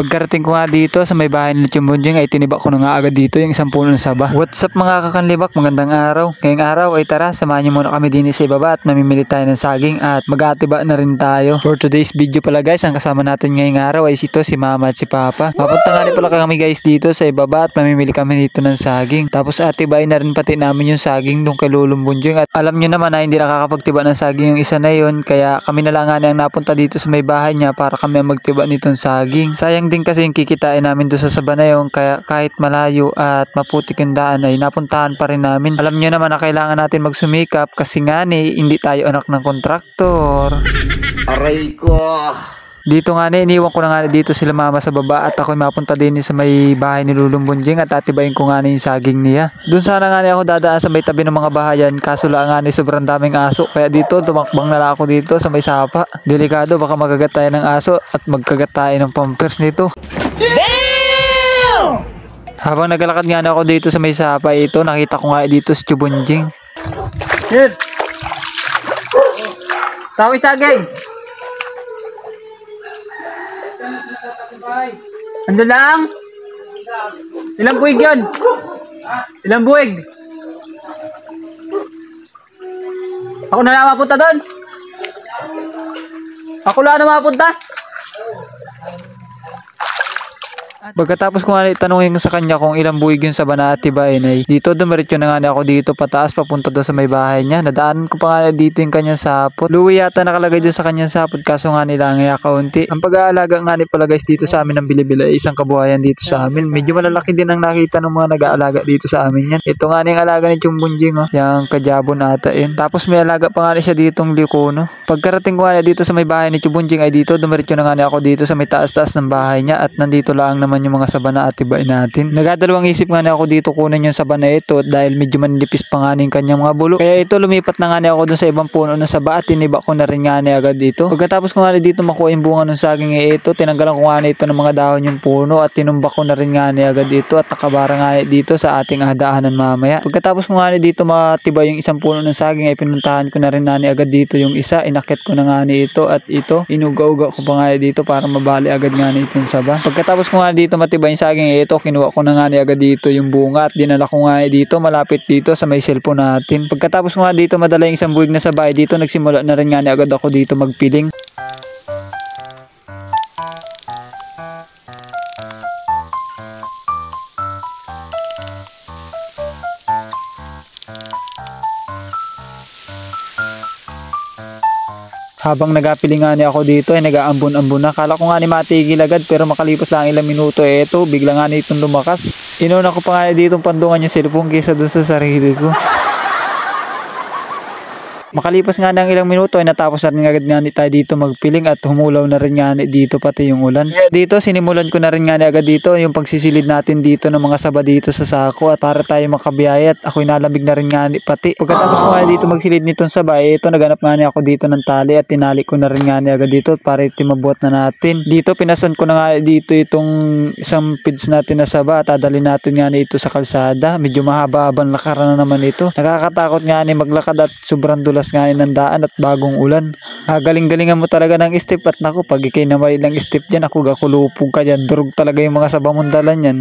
Pagkarating ko nga dito sa may bahay ni Chumbunjing ay tinibak ko na nga agad dito yung isang puno ng saba. What's up mga kakanlibak, magandang araw. Ngayong araw ay tara, samahan niyo muna kami din sa ibaba at mamimili tayo ng saging at mag-aatiba na rin tayo. For today's video pala guys, ang kasama natin ngayong araw ay si Mama at si Papa. Papunta nga rin pala kami guys dito sa ibaba at mamimili kami dito ng saging. Tapos atibay na rin pati namin yung saging doon kay Lulumbunjing. At alam niyo naman na hindi nakakapagtiba ng saging yung isa na yun, kaya kami na lang nga ang napunta dito sa may bahay niya para kami magtiba nitong saging. Sayang din kasi yung kikitain namin doon sa saba na yun, kaya kahit malayo at maputik yung daan ay napuntahan pa rin namin. Alam niyo naman na kailangan natin magsumikap kasi nga hindi tayo anak ng kontraktor. Aray ko! Dito nga iniwan ko na nga dito sila mama sa baba at ako'y mapunta din sa may bahay ni Lulumbunjing at atibayin ko nga yung saging niya. Doon sana nga ako dadaan sa may tabi ng mga bahayan, kaso lang nga sobrang daming aso, kaya dito tumakbang na lang ako dito sa may sapa. Delikado, baka magagat tayo ng aso at magkagat tayo ng pampers nito. Damn! Habang naglalakad nga ako dito sa may sapa ito, nakita ko nga dito si Chubunjing. Shit! Tawag saging! Ando lang? Ilang buwig yun? Ilang buwig? Ako na lang mapunta doon? Ako lang na mapunta? Pagkatapos ko nga tanungin sa kanya kung ilang buwig yun sa Banatibain ay dito dumiretso na nga ako dito pataas papunta doon sa may bahay niya. Nadaanan ko pa nga dito yung kanyang sapot. Luwi yata nakalagay doon sa kanyang sapot kaso nga nila ngaya kaunti. Ang pag-aalaga nga pala guys dito sa amin ng Bilibila ay isang kabuhayan dito sa amin. Medyo malalaki din ang nakita ng mga nag-aalaga dito sa amin yan. Ito nga yung alaga ni Chumbunjing oh. Yung kajabon ata yun. Tapos may alaga pa nga siya ditong likuno. Pagkarating ko nga dito sa may bahay ni Chumbunjing ay dito dumiretso na nga ako dito sa may taas-taas ng bahay niya at nandito lang naman yung mga saba na atibain natin. Nagdadalawang isip nga ako dito kunin yung saba na ito dahil medyo manipis pa nga yung kanyang mga bulo. Kaya ito lumipat na nga ako dun sa ibang puno ng saba at tiniba ko na rin nga agad dito. Pagkatapos ko nga dito makuha yung bunga ng saging ito, tinanggalan ko nga ito ng mga dahon yung puno at tinumbak ko na rin nga agad dito at nakabara nga dito sa ating daanan mamaya. Pagkatapos ko nga dito matibay yung isang puno ng saging ay pinuntahan ko na rin agad dito yung isa, inakit ko na nga ito at ito inuga-uga ko pa nga dito para mabali agad nga itong saba. Pagkatapos ko nga dito matibay yung saging ito, kinuha ko na nga agad dito yung bunga at dinala ko nga dito malapit dito sa may cellphone natin. Pagkatapos ko nga dito madala yung isang buwig na sabay dito, nagsimula na rin nga agad ako dito magpiling. Habang nagapilingan ako dito ay nag-aambon-ambon na. Kala ko nga matigil agad pero makalipas lang ilang minuto eto bigla nga itong lumakas. Inuna ko pa nga dito pandungan yung cellphone kaysa dun sa sarili ko. Makalipas nga ng ilang minuto ay natapos na rin agad nga tayo dito magpiling at humulaw na rin nga dito pati yung ulan. Dito sinimulan ko na rin nga agad dito yung pagsisilid natin dito ng mga saba dito sa sako at para tayo makabiyaya at ako'y nalamig na rin nga pati. Pagkatapos ko nga dito magsilid nitong saba ito naganap nga ako dito ng tali at tinali ko na rin nga agad dito para mabuhat na natin. Dito pinasan ko na nga dito itong isang feeds natin na saba at dadalhin natin nga ito sa kalsada. Medyo mahaba-habang lakaran na naman ito. Nakakatakot nga maglakad at sobrang dulas nga ng daan at bagong ulan. Galing-galingan mo talaga ng step at naku pag ikay na may lang step dyan ako gakulupog ka dyan. Durog talaga yung mga sabamundalan yan.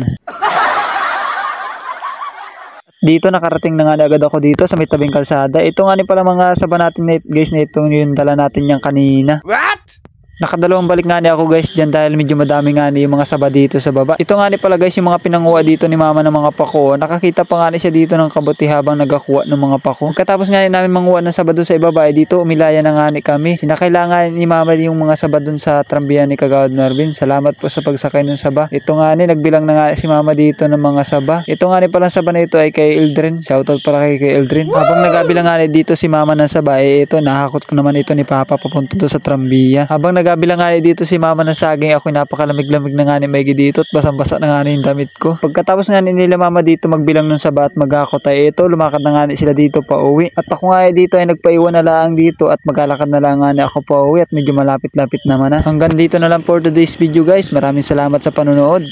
Dito nakarating na nga agad ako dito sa may tabing kalsada. Ito nga pala mga saba natin guys na itong yung dala natin yung kanina. What? Nakadalawang balik nga ako guys dyan dahil medyo madami nga yung mga saba dito sa baba. Ito nga pala guys yung mga pinanguha dito ni mama ng mga pako. Nakakita pa nga siya dito ng kabuti habang nagakuha ng mga pako. Katapos nga namin manguha ng saba doon sa ibaba dito umilaya na nga kami. Sinakailangan ni mama yung mga saba doon sa trambihan ni Kagawad Marvin. Salamat po sa pagsakay ng saba. Ito nga nagbilang na nga si mama dito ng mga saba. Ito nga pala saba na ito ay kay Eldrin. Shoutout para kay Eldrin. Habang nagabilang nga dito si mama ng saba ito nahakot ko naman ito ni Papa papunta doon sa trambiya. Habang nagabilang nga dito si mama ng saging ako'y napakalamig-lamig na nga maigi dito at basang-basa na nga yung damit ko. Pagkatapos nga nila mama dito magbilang ng saba at magakot ay ito lumakad na nga sila dito pa uwi. At ako nga dito ay nagpaiwan na lang dito at maglalakad na lang nga ako pa uwi at medyo malapit-lapit naman na. Hanggang dito na lang for today's video guys. Maraming salamat sa panonood.